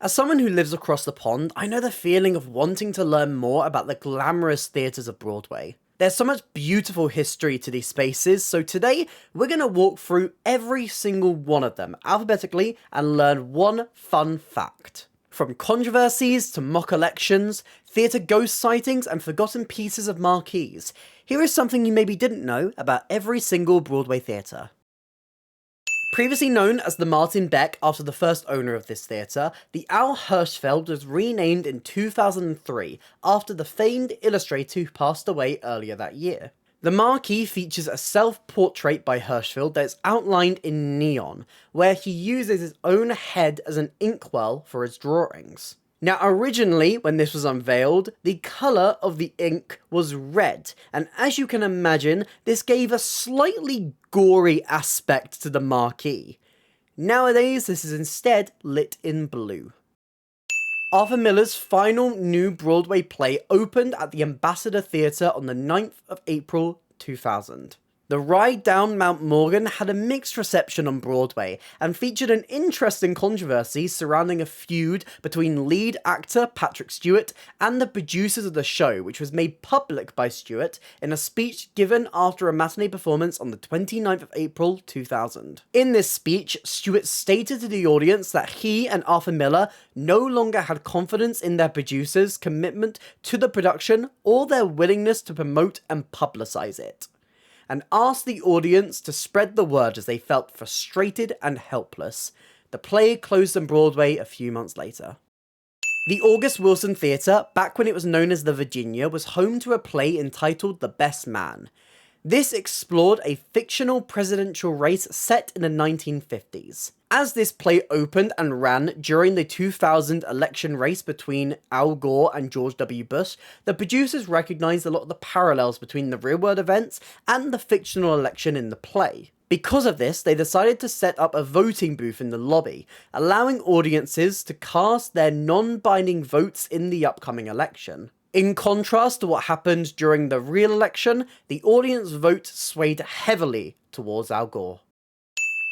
As someone who lives across the pond, I know the feeling of wanting to learn more about the glamorous theatres of Broadway. There's so much beautiful history to these spaces, so today we're going to walk through every single one of them alphabetically and learn one fun fact. From controversies to mock elections, theatre ghost sightings and forgotten pieces of marquees, here is something you maybe didn't know about every single Broadway theatre. Previously known as the Martin Beck after the first owner of this theatre, the Owl Hirschfeld was renamed in 2003 after the famed illustrator who passed away earlier that year. The marquee features a self-portrait by Hirschfeld that is outlined in neon, where he uses his own head as an inkwell for his drawings. Now originally, when this was unveiled, the colour of the ink was red, and as you can imagine, this gave a slightly gory aspect to the marquee. Nowadays, this is instead lit in blue. Arthur Miller's final new Broadway play opened at the Ambassador Theatre on the 9th of April 2000. The ride down Mount Morgan had a mixed reception on Broadway, and featured an interesting controversy surrounding a feud between lead actor Patrick Stewart and the producers of the show, which was made public by Stewart in a speech given after a matinee performance on the 29th of April 2000. In this speech, Stewart stated to the audience that he and Arthur Miller no longer had confidence in their producers' commitment to the production or their willingness to promote and publicise it, and asked the audience to spread the word as they felt frustrated and helpless. The play closed on Broadway a few months later. The August Wilson Theatre, back when it was known as the Virginia, was home to a play entitled The Best Man. This explored a fictional presidential race set in the 1950s. As this play opened and ran during the 2000 election race between Al Gore and George W. Bush, the producers recognised a lot of the parallels between the real-world events and the fictional election in the play. Because of this, they decided to set up a voting booth in the lobby, allowing audiences to cast their non-binding votes in the upcoming election. In contrast to what happened during the real election, the audience vote swayed heavily towards Al Gore.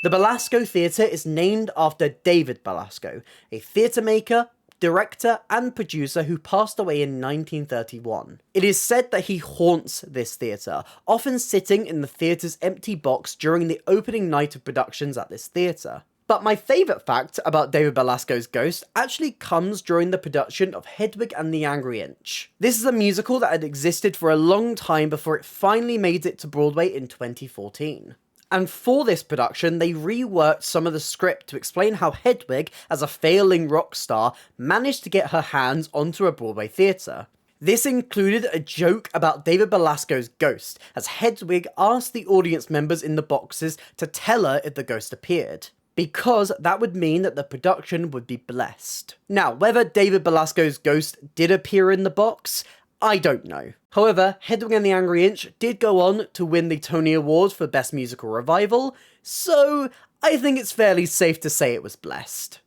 The Belasco Theatre is named after David Belasco, a theatre maker, director and producer who passed away in 1931. It is said that he haunts this theatre, often sitting in the theatre's empty box during the opening night of productions at this theatre. But my favourite fact about David Belasco's ghost actually comes during the production of Hedwig and the Angry Inch. This is a musical that had existed for a long time before it finally made it to Broadway in 2014. And for this production, they reworked some of the script to explain how Hedwig, as a failing rock star, managed to get her hands onto a Broadway theatre. This included a joke about David Belasco's ghost, as Hedwig asked the audience members in the boxes to tell her if the ghost appeared, because that would mean that the production would be blessed. Now, whether David Belasco's ghost did appear in the box, I don't know. However, Hedwig and the Angry Inch did go on to win the Tony Award for Best Musical Revival, so I think it's fairly safe to say it was blessed.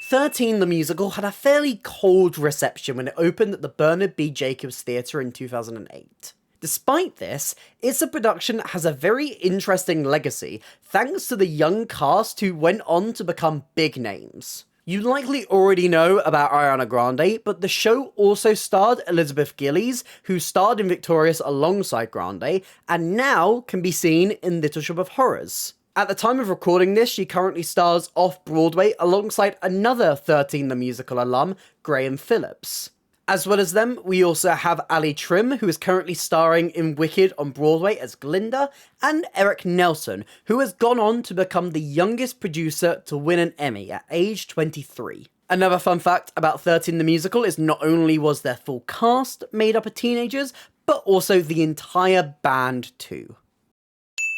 13 the Musical had a fairly cold reception when it opened at the Bernard B. Jacobs Theatre in 2008. Despite this, it's a production that has a very interesting legacy, thanks to the young cast who went on to become big names. You likely already know about Ariana Grande, but the show also starred Elizabeth Gillies, who starred in Victorious alongside Grande, and now can be seen in Little Shop of Horrors. At the time of recording this, she currently stars off-Broadway alongside another 13 the Musical alum, Graham Phillips. As well as them, we also have Ali Trim, who is currently starring in Wicked on Broadway as Glinda, and Eric Nelson, who has gone on to become the youngest producer to win an Emmy at age 23. Another fun fact about 13 the Musical is not only was their full cast made up of teenagers, but also the entire band too.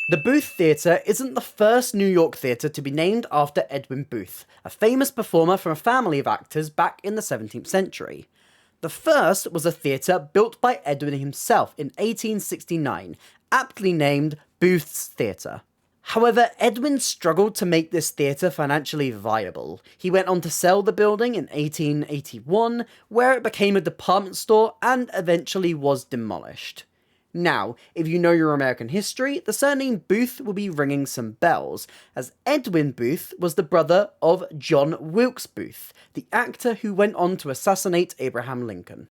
The Booth Theatre isn't the first New York theatre to be named after Edwin Booth, a famous performer from a family of actors back in the 17th century. The first was a theatre built by Edwin himself in 1869, aptly named Booth's Theatre. However, Edwin struggled to make this theatre financially viable. He went on to sell the building in 1881, where it became a department store and eventually was demolished. Now, if you know your American history, the surname Booth will be ringing some bells, as Edwin Booth was the brother of John Wilkes Booth, the actor who went on to assassinate Abraham Lincoln.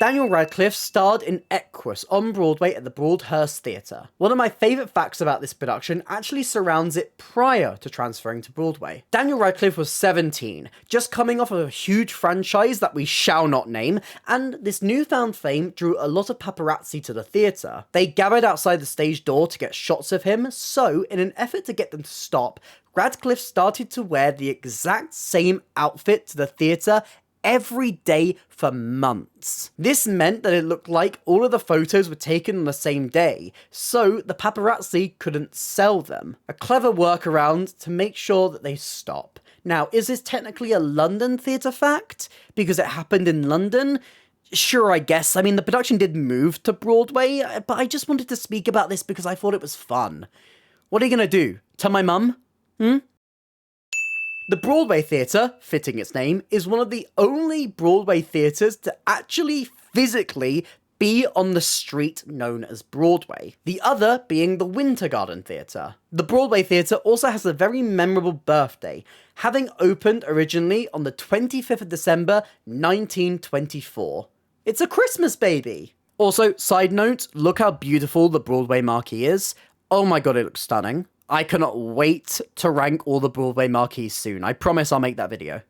Daniel Radcliffe starred in Equus on Broadway at the Broadhurst Theatre. One of my favourite facts about this production actually surrounds it prior to transferring to Broadway. Daniel Radcliffe was 17, just coming off of a huge franchise that we shall not name, and this newfound fame drew a lot of paparazzi to the theatre. They gathered outside the stage door to get shots of him, so in an effort to get them to stop, Radcliffe started to wear the exact same outfit to the theatre every day for months. This meant that it looked like all of the photos were taken on the same day, so the paparazzi couldn't sell them. A clever workaround to make sure that they stop. Now, is this technically a London theatre fact? Because it happened in London? Sure, I guess. I mean, the production did move to Broadway, but I just wanted to speak about this because I thought it was fun. What are you gonna do? Tell my mum? The Broadway Theatre, fitting its name, is one of the only Broadway theatres to actually physically be on the street known as Broadway, the other being the Winter Garden Theatre. The Broadway Theatre also has a very memorable birthday, having opened originally on the 25th of December 1924. It's a Christmas baby! Also, side note, look how beautiful the Broadway marquee is. Oh my god, it looks stunning. I cannot wait to rank all the Broadway marquees soon. I promise I'll make that video.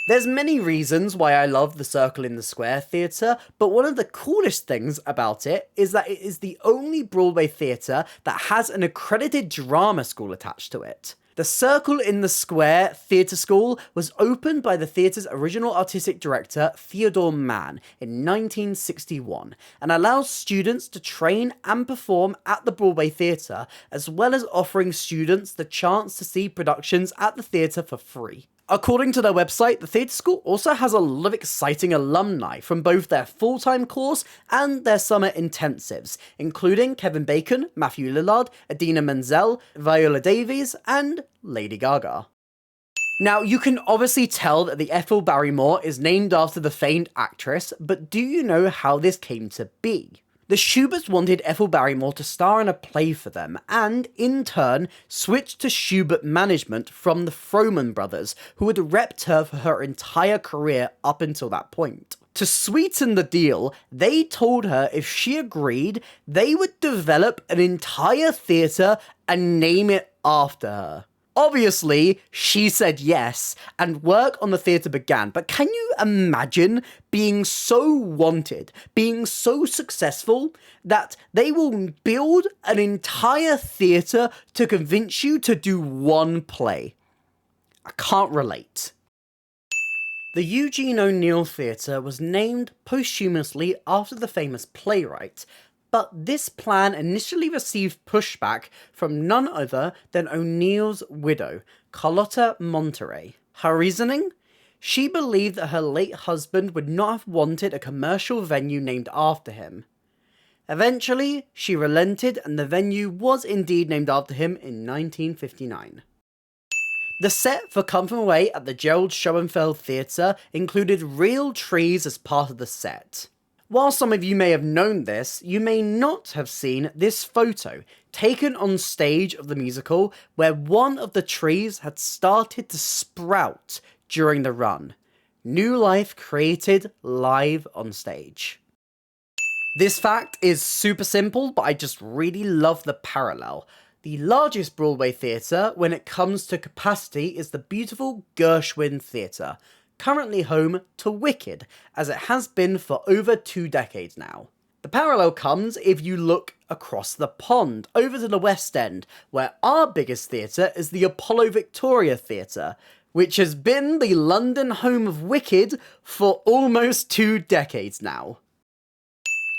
There's many reasons why I love the Circle in the Square theatre, but one of the coolest things about it is that it is the only Broadway theatre that has an accredited drama school attached to it. The Circle in the Square Theatre School was opened by the theatre's original artistic director, Theodore Mann, in 1961, and allows students to train and perform at the Broadway Theatre, as well as offering students the chance to see productions at the theatre for free. According to their website, the theatre school also has a lot of exciting alumni from both their full-time course and their summer intensives, including Kevin Bacon, Matthew Lillard, Idina Menzel, Viola Davies, and Lady Gaga. Now, you can obviously tell that the Ethel Barrymore is named after the famed actress, but do you know how this came to be? The Shuberts wanted Ethel Barrymore to star in a play for them, and, in turn, switched to Shubert management from the Frohman brothers, who had repped her for her entire career up until that point. To sweeten the deal, they told her if she agreed, they would develop an entire theatre and name it after her. Obviously, she said yes, and work on the theatre began, but can you imagine being so wanted, being so successful, that they will build an entire theatre to convince you to do one play? I can't relate. The Eugene O'Neill Theatre was named posthumously after the famous playwright, but this plan initially received pushback from none other than O'Neill's widow, Carlotta Monterey. Her reasoning? She believed that her late husband would not have wanted a commercial venue named after him. Eventually, she relented and the venue was indeed named after him in 1959. The set for Come From Away at the Gerald Schoenfeld Theatre included real trees as part of the set. While some of you may have known this, you may not have seen this photo, taken on stage of the musical, where one of the trees had started to sprout during the run. New life created live on stage. This fact is super simple, but I just really love the parallel. The largest Broadway theatre when it comes to capacity is the beautiful Gershwin Theatre, currently home to Wicked, as it has been for over 2 decades now. The parallel comes if you look across the pond, over to the West End, where our biggest theatre is the Apollo Victoria Theatre, which has been the London home of Wicked for almost 2 decades now.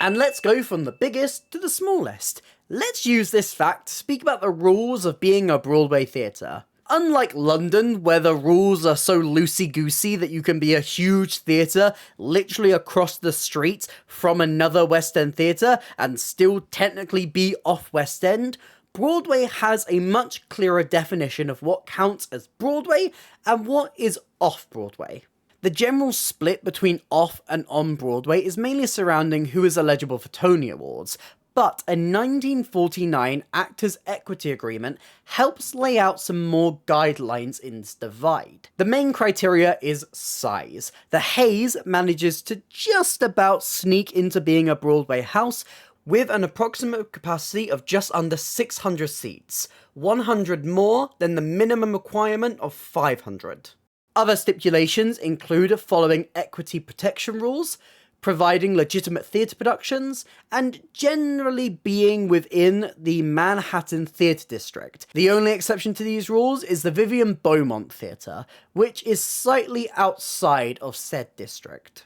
And let's go from the biggest to the smallest. Let's use this fact to speak about the rules of being a Broadway theatre. Unlike London, where the rules are so loosey-goosey that you can be a huge theatre literally across the street from another West End theatre and still technically be off West End, Broadway has a much clearer definition of what counts as Broadway and what is off Broadway. The general split between off and on Broadway is mainly surrounding who is eligible for Tony Awards, but a 1949 Actors' Equity Agreement helps lay out some more guidelines in this divide. The main criteria is size. The Hayes manages to just about sneak into being a Broadway house with an approximate capacity of just under 600 seats, 100 more than the minimum requirement of 500. Other stipulations include following equity protection rules, providing legitimate theatre productions, and generally being within the Manhattan Theatre District. The only exception to these rules is the Vivian Beaumont Theatre, which is slightly outside of said district.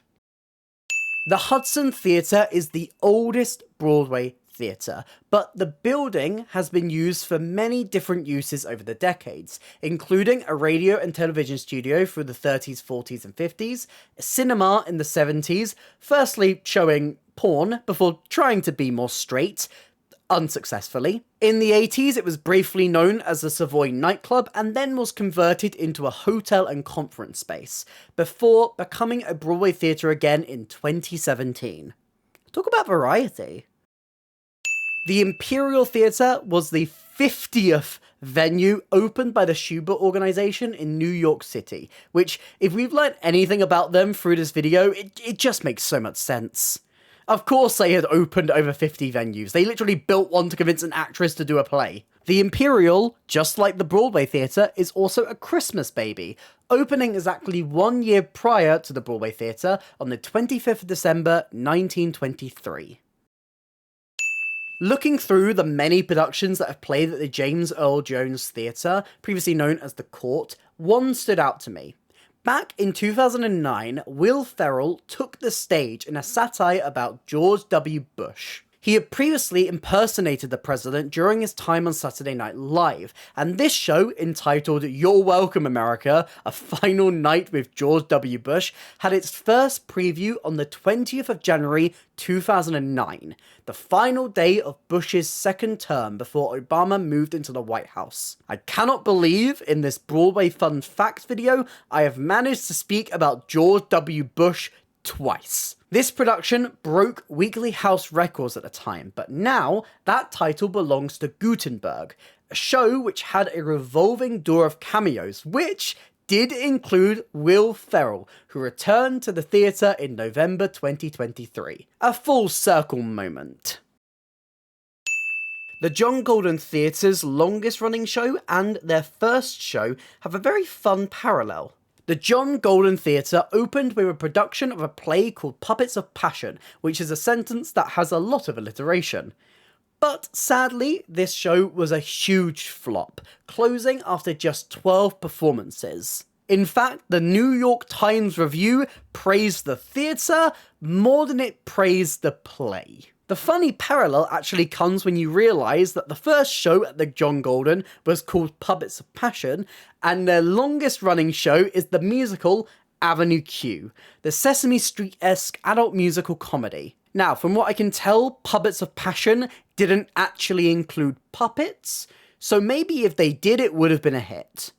The Hudson Theatre is the oldest Broadway theatre, but the building has been used for many different uses over the decades, including a radio and television studio through the 30s, 40s and 50s, a cinema in the 70s, firstly showing porn before trying to be more straight, unsuccessfully. In the 80s, it was briefly known as the Savoy nightclub and then was converted into a hotel and conference space, before becoming a Broadway theatre again in 2017. Talk about variety. The Imperial Theatre was the 50th venue opened by the Schubert Organization in New York City, which, if we've learned anything about them through this video, it just makes so much sense. Of course they had opened over 50 venues. They literally built one to convince an actress to do a play. The Imperial, just like the Broadway Theatre, is also a Christmas baby, opening exactly 1 year prior to the Broadway Theatre on the 25th of December 1923. Looking through the many productions that have played at the James Earl Jones Theatre, previously known as the Court, one stood out to me. Back in 2009, Will Ferrell took the stage in a satire about George W. Bush. He had previously impersonated the president during his time on Saturday Night Live, and this show, entitled You're Welcome America, A Final Night with George W. Bush, had its first preview on the 20th of January 2009, the final day of Bush's second term before Obama moved into the White House. I cannot believe in this Broadway Fun Facts video I have managed to speak about George W. Bush twice. This production broke weekly house records at the time, but now that title belongs to Gutenberg, a show which had a revolving door of cameos, which did include Will Ferrell, who returned to the theatre in November 2023. A full circle moment. The John Golden Theatre's longest running show and their first show have a very fun parallel. The John Golden Theatre opened with a production of a play called Puppets of Passion, which is a sentence that has a lot of alliteration. But sadly, this show was a huge flop, closing after just 12 performances. In fact, the New York Times Review praised the theatre more than it praised the play. The funny parallel actually comes when you realise that the first show at the John Golden was called Puppets of Passion, and their longest running show is the musical Avenue Q, the Sesame Street-esque adult musical comedy. Now, from what I can tell, Puppets of Passion didn't actually include puppets, so maybe if they did, it would have been a hit.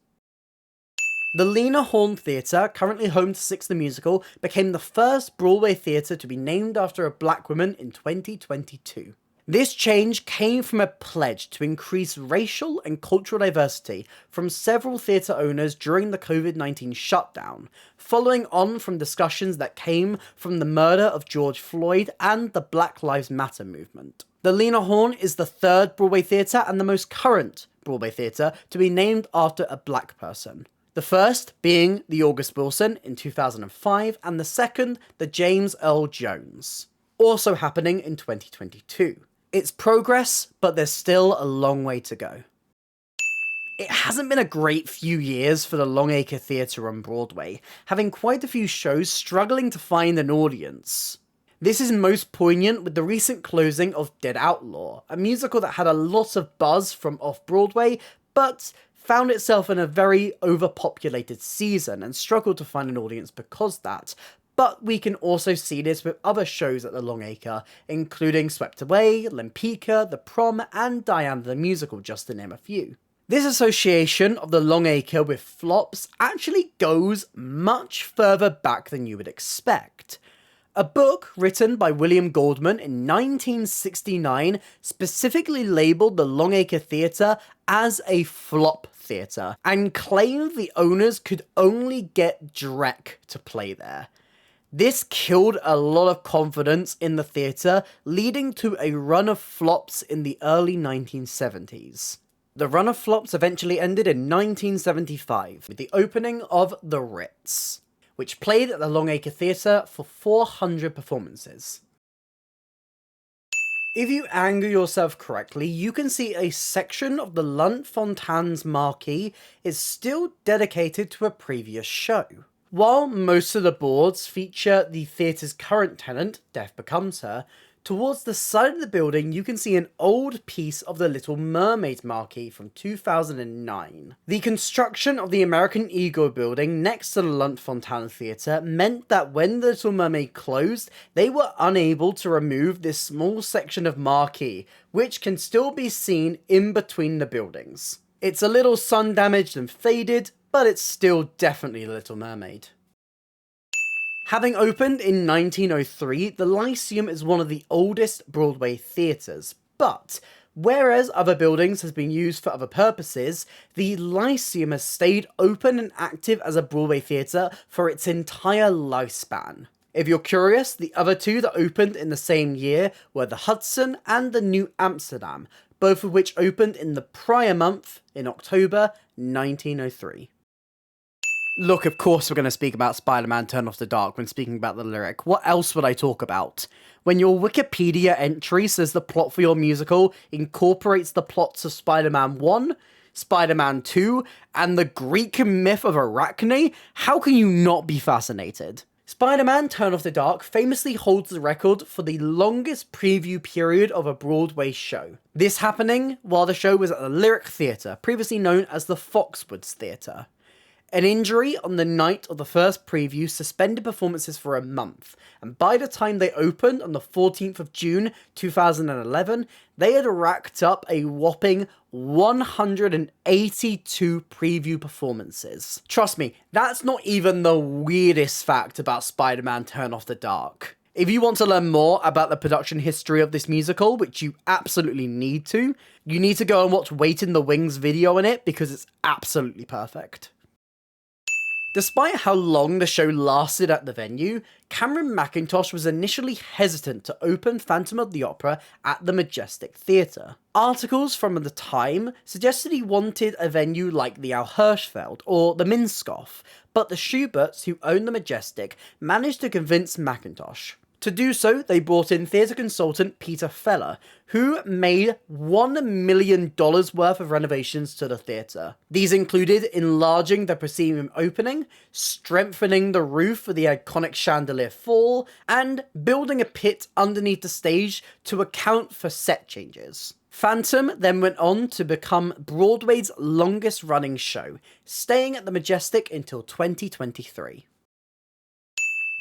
The Lena Horne Theatre, currently home to Six the Musical, became the first Broadway theatre to be named after a black woman in 2022. This change came from a pledge to increase racial and cultural diversity from several theatre owners during the COVID-19 shutdown, following on from discussions that came from the murder of George Floyd and the Black Lives Matter movement. The Lena Horne is the third Broadway theatre and the most current Broadway theatre to be named after a black person. The first being the August Wilson in 2005, and the second, the James Earl Jones, also happening in 2022. It's progress, but there's still a long way to go. It hasn't been a great few years for the Longacre Theatre on Broadway, having quite a few shows struggling to find an audience. This is most poignant with the recent closing of Dead Outlaw, a musical that had a lot of buzz from off-Broadway, but found itself in a very overpopulated season and struggled to find an audience because of that. But we can also see this with other shows at the Longacre, including Swept Away, Lempicka, The Prom, and Diana the Musical, just to name a few. This association of the Longacre with flops actually goes much further back than you would expect. A book written by William Goldman in 1969 specifically labelled the Longacre Theatre as a flop theatre, and claimed the owners could only get Drek to play there. This killed a lot of confidence in the theatre, leading to a run of flops in the early 1970s. The run of flops eventually ended in 1975 with the opening of The Ritz, which played at the Longacre Theatre for 400 performances. If you angle yourself correctly, you can see a section of the Lunt-Fontaine's marquee is still dedicated to a previous show. While most of the boards feature the theatre's current tenant, Death Becomes Her, towards the side of the building you can see an old piece of the Little Mermaid marquee from 2009. The construction of the American Eagle building next to the Lunt-Fontaine Theatre meant that when the Little Mermaid closed, they were unable to remove this small section of marquee, which can still be seen in between the buildings. It's a little sun damaged and faded, but it's still definitely the Little Mermaid. Having opened in 1903, the Lyceum is one of the oldest Broadway theatres, but whereas other buildings have been used for other purposes, the Lyceum has stayed open and active as a Broadway theatre for its entire lifespan. If you're curious, the other two that opened in the same year were the Hudson and the New Amsterdam, both of which opened in the prior month in October 1903. Look, of course we're going to speak about Spider-Man Turn Off the Dark when speaking about the lyric. What else would I talk about? When your Wikipedia entry says the plot for your musical incorporates the plots of Spider-Man 1, Spider-Man 2, and the Greek myth of Arachne, how can you not be fascinated? Spider-Man Turn Off the Dark famously holds the record for the longest preview period of a Broadway show. This happening while the show was at the Lyric Theatre, previously known as the Foxwoods Theatre. An injury on the night of the first preview suspended performances for a month, and by the time they opened on the 14th of June 2011, they had racked up a whopping 182 preview performances. Trust me, that's not even the weirdest fact about Spider-Man Turn Off the Dark. If you want to learn more about the production history of this musical, which you absolutely need to, you need to go and watch Wait in the Wings video on it because it's absolutely perfect. Despite how long the show lasted at the venue, Cameron Mackintosh was initially hesitant to open Phantom of the Opera at the Majestic Theatre. Articles from the time suggested he wanted a venue like the Hirschfeld or the Minskoff, but the Schuberts, who owned the Majestic, managed to convince Mackintosh. To do so, they brought in theatre consultant Peter Feller, who made $1 million worth of renovations to the theatre. These included enlarging the proscenium opening, strengthening the roof for the iconic chandelier fall, and building a pit underneath the stage to account for set changes. Phantom then went on to become Broadway's longest running show, staying at the Majestic until 2023.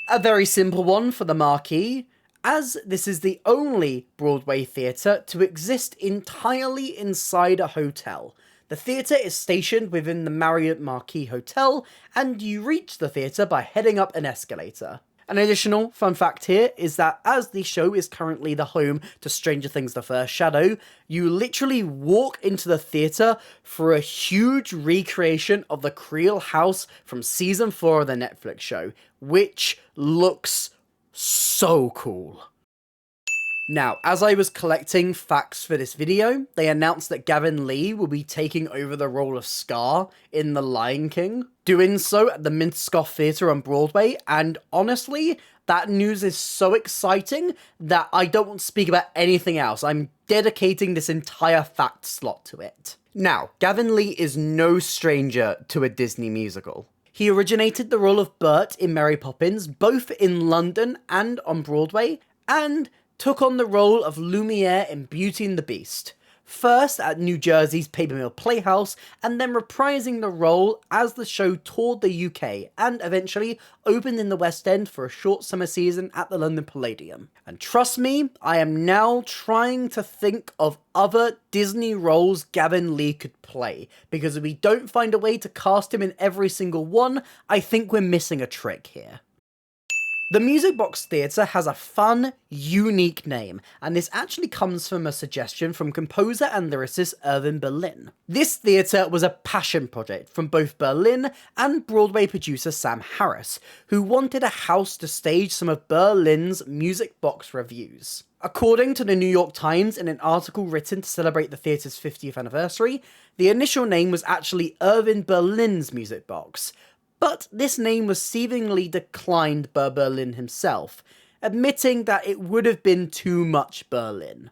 A very simple one for the marquee, as this is the only Broadway theatre to exist entirely inside a hotel. The theatre is stationed within the Marriott Marquis Hotel, and you reach the theatre by heading up an escalator. An additional fun fact here is that as the show is currently the home to Stranger Things: The First Shadow, you literally walk into the theatre for a huge recreation of the Creel house from season 4 of the Netflix show, which looks so cool. Now, as I was collecting facts for this video, they announced that Gavin Lee will be taking over the role of Scar in The Lion King, doing so at the Minskoff Theatre on Broadway, and honestly, that news is so exciting that I don't want to speak about anything else. I'm dedicating this entire fact slot to it. Now, Gavin Lee is no stranger to a Disney musical. He originated the role of Bert in Mary Poppins, both in London and on Broadway, and took on the role of Lumiere in Beauty and the Beast. first at New Jersey's Paper Mill Playhouse, and then reprising the role as the show toured the UK, and eventually opened in the West End for a short summer season at the London Palladium. And trust me, I am now trying to think of other Disney roles Gavin Lee could play, because if we don't find a way to cast him in every single one, I think we're missing a trick here. The Music Box Theatre has a fun, unique name, and this actually comes from a suggestion from composer and lyricist Irving Berlin. This theatre was a passion project from both Berlin and Broadway producer Sam Harris, who wanted a house to stage some of Berlin's music box revues. According to the New York Times, in an article written to celebrate the theatre's 50th anniversary, the initial name was actually Irving Berlin's Music Box. But this name was seemingly declined by Berlin himself, admitting that it would have been too much Berlin.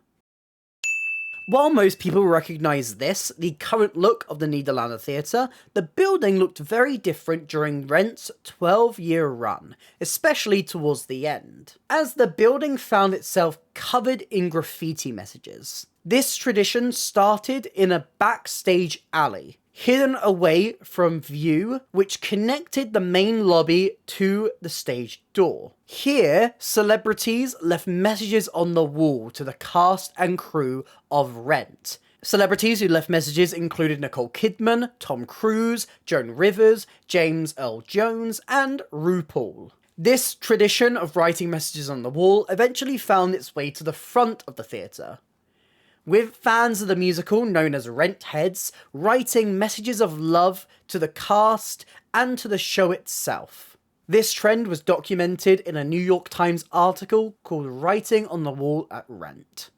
While most people recognise this, the current look of the Nederlander Theatre, the building looked very different during Rent's 12-year run, especially towards the end, as the building found itself covered in graffiti messages. This tradition started in a backstage alley, hidden away from view, which connected the main lobby to the stage door. Here, celebrities left messages on the wall to the cast and crew of Rent. Celebrities who left messages included Nicole Kidman, Tom Cruise, Joan Rivers, James Earl Jones, and RuPaul. This tradition of writing messages on the wall eventually found its way to the front of the theatre, with fans of the musical, known as Rent heads, writing messages of love to the cast and to the show itself. This trend was documented in a New York Times article called Writing on the Wall at Rent.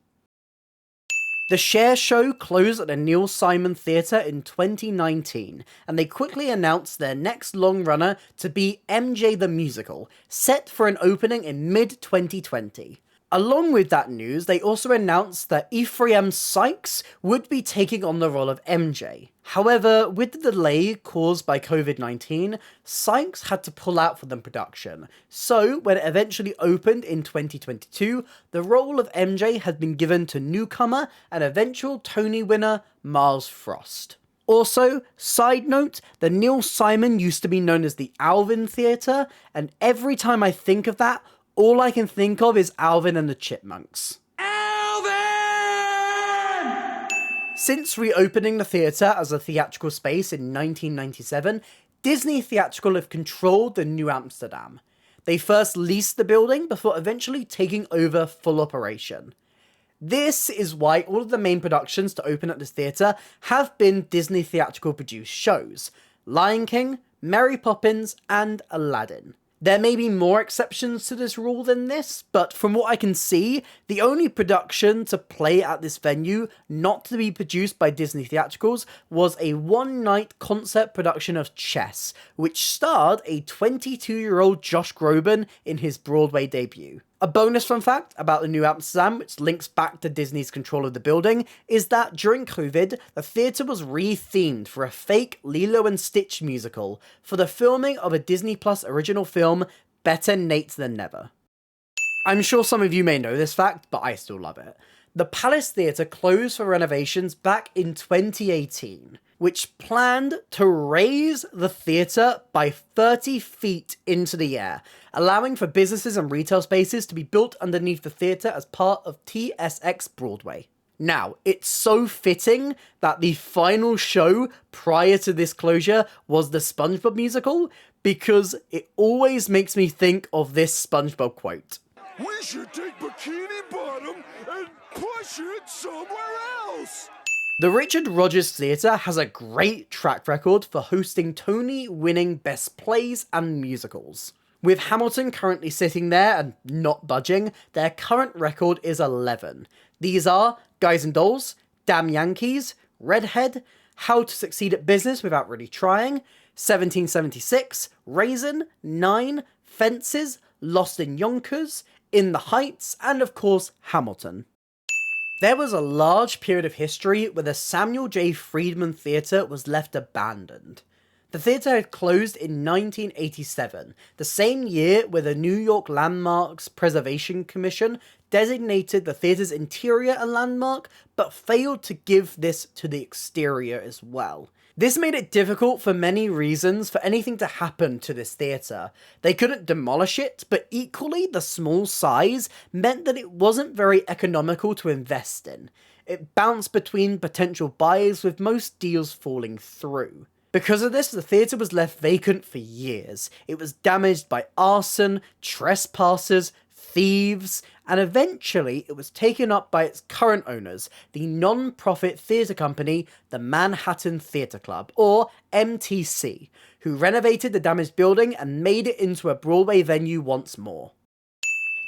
The Cher show closed at the Neil Simon Theatre in 2019, and they quickly announced their next long runner to be MJ the Musical, set for an opening in mid-2020. Along with that news, they also announced that Ephraim Sykes would be taking on the role of MJ. However, with the delay caused by COVID-19, Sykes had to pull out from the production, so when it eventually opened in 2022, the role of MJ had been given to newcomer and eventual Tony winner Miles Frost. Also, side note, the Neil Simon used to be known as the Alvin Theatre, and every time I think of that, all I can think of is Alvin and the Chipmunks. Alvin! Since reopening the theatre as a theatrical space in 1997, Disney Theatrical have controlled the New Amsterdam. They first leased the building before eventually taking over full operation. This is why all of the main productions to open at this theatre have been Disney Theatrical produced shows: Lion King, Mary Poppins, and Aladdin. There may be more exceptions to this rule than this, but from what I can see, the only production to play at this venue not to be produced by Disney Theatricals was a one-night concert production of Chess, which starred a 22-year-old Josh Groban in his Broadway debut. A bonus fun fact about the New Amsterdam, which links back to Disney's control of the building, is that during COVID, the theatre was re-themed for a fake Lilo and Stitch musical for the filming of a Disney Plus original film, Better Nate Than Never. I'm sure some of you may know this fact, but I still love it. The Palace Theatre closed for renovations back in 2018, which planned to raise the theatre by 30 feet into the air, allowing for businesses and retail spaces to be built underneath the theatre as part of TSX Broadway. Now, it's so fitting that the final show prior to this closure was the SpongeBob musical, because it always makes me think of this SpongeBob quote. We should take Bikini Bottom and push it somewhere else! The Richard Rodgers Theatre has a great track record for hosting Tony-winning Best Plays and Musicals. With Hamilton currently sitting there and not budging, their current record is 11. These are Guys and Dolls, Damn Yankees, Redhead, How to Succeed at Business Without Really Trying, 1776, Raisin, Nine, Fences, Lost in Yonkers, In the Heights, and of course Hamilton. There was a large period of history where the Samuel J. Friedman Theatre was left abandoned. The theatre had closed in 1987, the same year where the New York Landmarks Preservation Commission designated the theatre's interior a landmark, but failed to give this to the exterior as well. This made it difficult for many reasons for anything to happen to this theatre. They couldn't demolish it, but equally the small size meant that it wasn't very economical to invest in. It bounced between potential buyers, with most deals falling through. Because of this, the theatre was left vacant for years. It was damaged by arson, trespassers, thieves, and eventually it was taken up by its current owners, the non-profit theatre company, the Manhattan Theatre Club, or MTC, who renovated the damaged building and made it into a Broadway venue once more.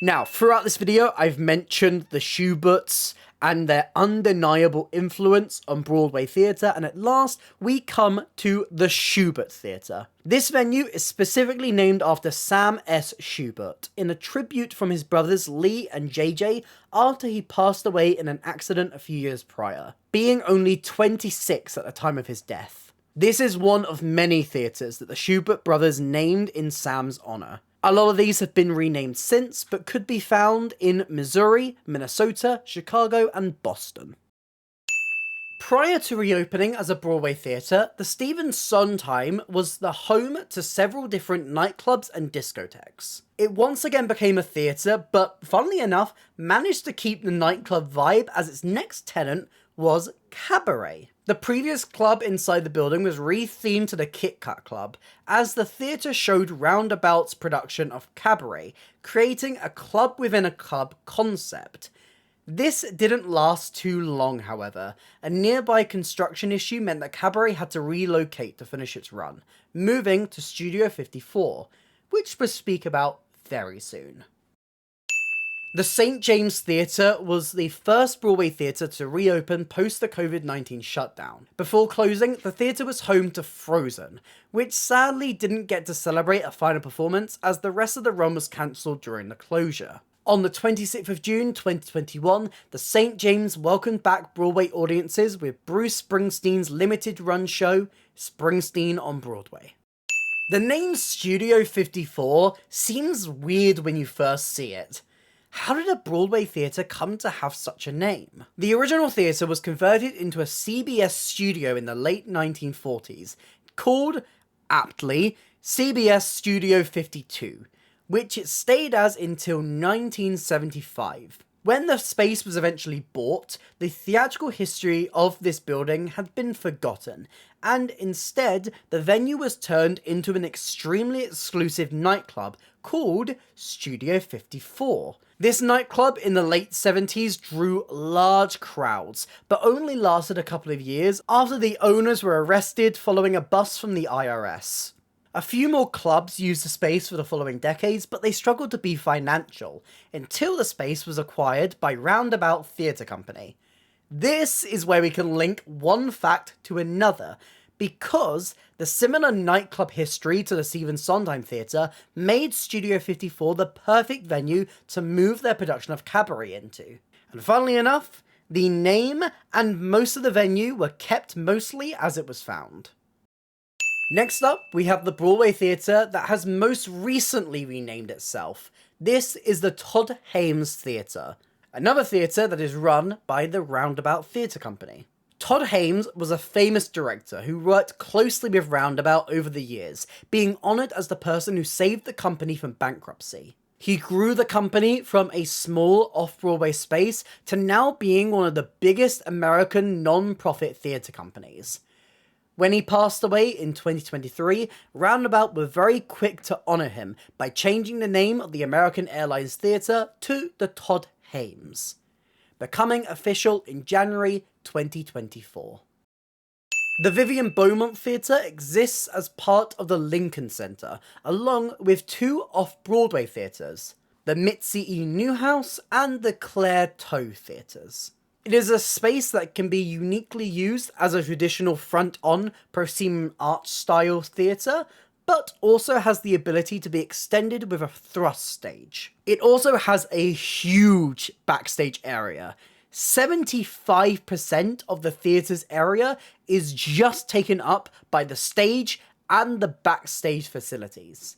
Now, throughout this video, I've mentioned the Schuberts and their undeniable influence on Broadway theatre, and at last we come to the Schubert Theatre. This venue is specifically named after Sam S. Schubert, in a tribute from his brothers Lee and JJ after he passed away in an accident a few years prior, being only 26 at the time of his death. This is one of many theatres that the Schubert brothers named in Sam's honour. A lot of these have been renamed since, but could be found in Missouri, Minnesota, Chicago, and Boston. Prior to reopening as a Broadway theatre, the Stephen Sondheim was the home to several different nightclubs and discotheques. It once again became a theatre, but funnily enough, managed to keep the nightclub vibe as its next tenant was Cabaret. The previous club inside the building was re-themed to the Kit Kat Club, as the theatre showed Roundabout's production of Cabaret, creating a club within a club concept. This didn't last too long, however. A nearby construction issue meant that Cabaret had to relocate to finish its run, moving to Studio 54, which we'll speak about very soon. The St. James Theatre was the first Broadway theatre to reopen post the COVID-19 shutdown. Before closing, the theatre was home to Frozen, which sadly didn't get to celebrate a final performance as the rest of the run was cancelled during the closure. On the 26th of June 2021, the St. James welcomed back Broadway audiences with Bruce Springsteen's limited run show, Springsteen on Broadway. The name Studio 54 seems weird when you first see it. How did a Broadway theatre come to have such a name? The original theatre was converted into a CBS studio in the late 1940s, called, aptly, CBS Studio 52, which it stayed as until 1975. When the space was eventually bought, the theatrical history of this building had been forgotten, and instead, the venue was turned into an extremely exclusive nightclub called Studio 54. This nightclub in the late 70s drew large crowds, but only lasted a couple of years after the owners were arrested following a bust from the IRS. A few more clubs used the space for the following decades, but they struggled to be financial, until the space was acquired by Roundabout Theatre Company. This is where we can link one fact to another, because the similar nightclub history to the Stephen Sondheim Theatre made Studio 54 the perfect venue to move their production of Cabaret into. And funnily enough, the name and most of the venue were kept mostly as it was found. Next up, we have the Broadway theatre that has most recently renamed itself. This is the Todd Haynes Theatre, another theatre that is run by the Roundabout Theatre Company. Todd Haynes was a famous director who worked closely with Roundabout over the years, being honoured as the person who saved the company from bankruptcy. He grew the company from a small off-Broadway space to now being one of the biggest American non-profit theatre companies. When he passed away in 2023, Roundabout were very quick to honour him by changing the name of the American Airlines Theatre to the Todd Haynes, becoming official in January 2024. The Vivian Beaumont Theatre exists as part of the Lincoln Center, along with two off-Broadway theatres, the Mitzi E. Newhouse and the Claire Toe Theatres. It is a space that can be uniquely used as a traditional front-on proscenium arch style theatre, but also has the ability to be extended with a thrust stage. It also has a huge backstage area. 75% of the theatre's area is just taken up by the stage and the backstage facilities.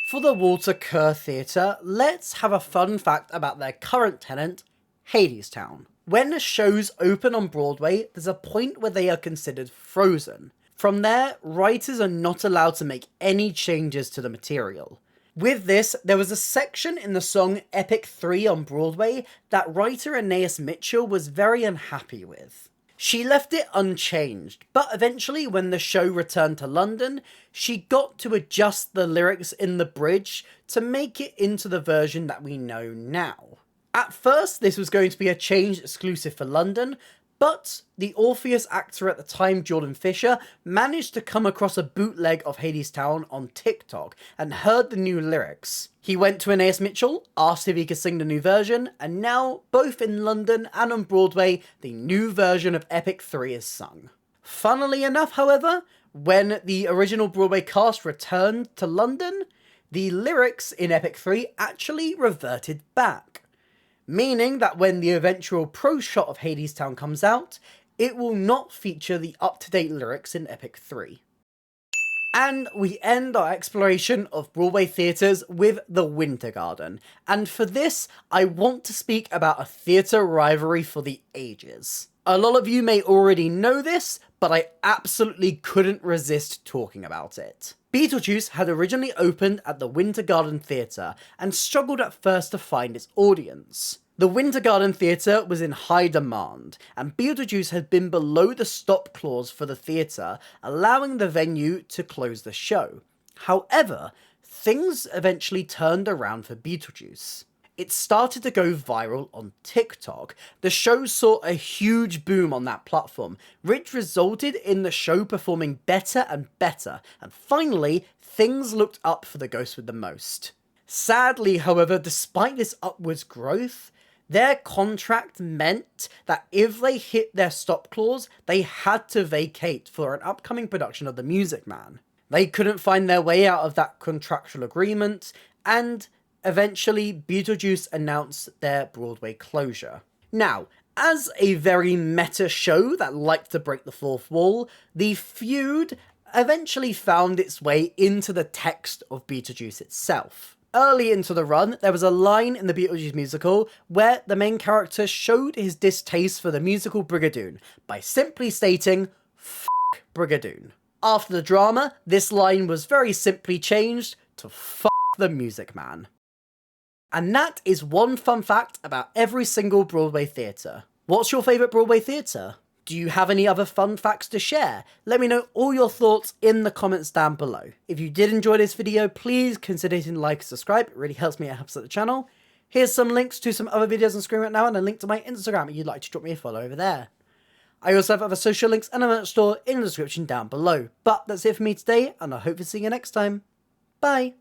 For the Walter Kerr Theatre, let's have a fun fact about their current tenant, Hadestown. When shows open on Broadway, there's a point where they are considered frozen. From there, writers are not allowed to make any changes to the material. With this, there was a section in the song Epic 3 on Broadway that writer Anais Mitchell was very unhappy with. She left it unchanged, but eventually when the show returned to London, she got to adjust the lyrics in the bridge to make it into the version that we know now. At first, this was going to be a change exclusive for London, but the Orpheus actor at the time, Jordan Fisher, managed to come across a bootleg of Hadestown on TikTok and heard the new lyrics. He went to Anais Mitchell, asked if he could sing the new version, and now, both in London and on Broadway, the new version of Epic 3 is sung. Funnily enough, however, when the original Broadway cast returned to London, the lyrics in Epic 3 actually reverted back. Meaning that when the eventual pro shot of Hadestown comes out, it will not feature the up-to-date lyrics in Epic 3. And we end our exploration of Broadway theatres with the Winter Garden, and for this, I want to speak about a theatre rivalry for the ages. A lot of you may already know this, but I absolutely couldn't resist talking about it. Beetlejuice had originally opened at the Winter Garden Theatre and struggled at first to find its audience. The Winter Garden Theatre was in high demand, and Beetlejuice had been below the stop clause for the theatre, allowing the venue to close the show. However, things eventually turned around for Beetlejuice. It started to go viral on TikTok. The show saw a huge boom on that platform, which resulted in the show performing better and better, and finally, things looked up for the Ghost with the Most. Sadly, however, despite this upwards growth, their contract meant that if they hit their stop clause, they had to vacate for an upcoming production of The Music Man. They couldn't find their way out of that contractual agreement, and eventually, Beetlejuice announced their Broadway closure. Now, as a very meta show that liked to break the fourth wall, the feud eventually found its way into the text of Beetlejuice itself. Early into the run, there was a line in the Beetlejuice musical where the main character showed his distaste for the musical Brigadoon by simply stating, "F*** Brigadoon." After the drama, this line was very simply changed to "F*** the Music Man." And that is one fun fact about every single Broadway theatre. What's your favourite Broadway theatre? Do you have any other fun facts to share? Let me know all your thoughts in the comments down below. If you did enjoy this video, please consider hitting like and subscribe. It really helps me, it helps out the channel. Here's some links to some other videos on screen right now and a link to my Instagram if you'd like to drop me a follow over there. I also have other social links and a merch store in the description down below. But that's it for me today, and I hope to see you next time. Bye!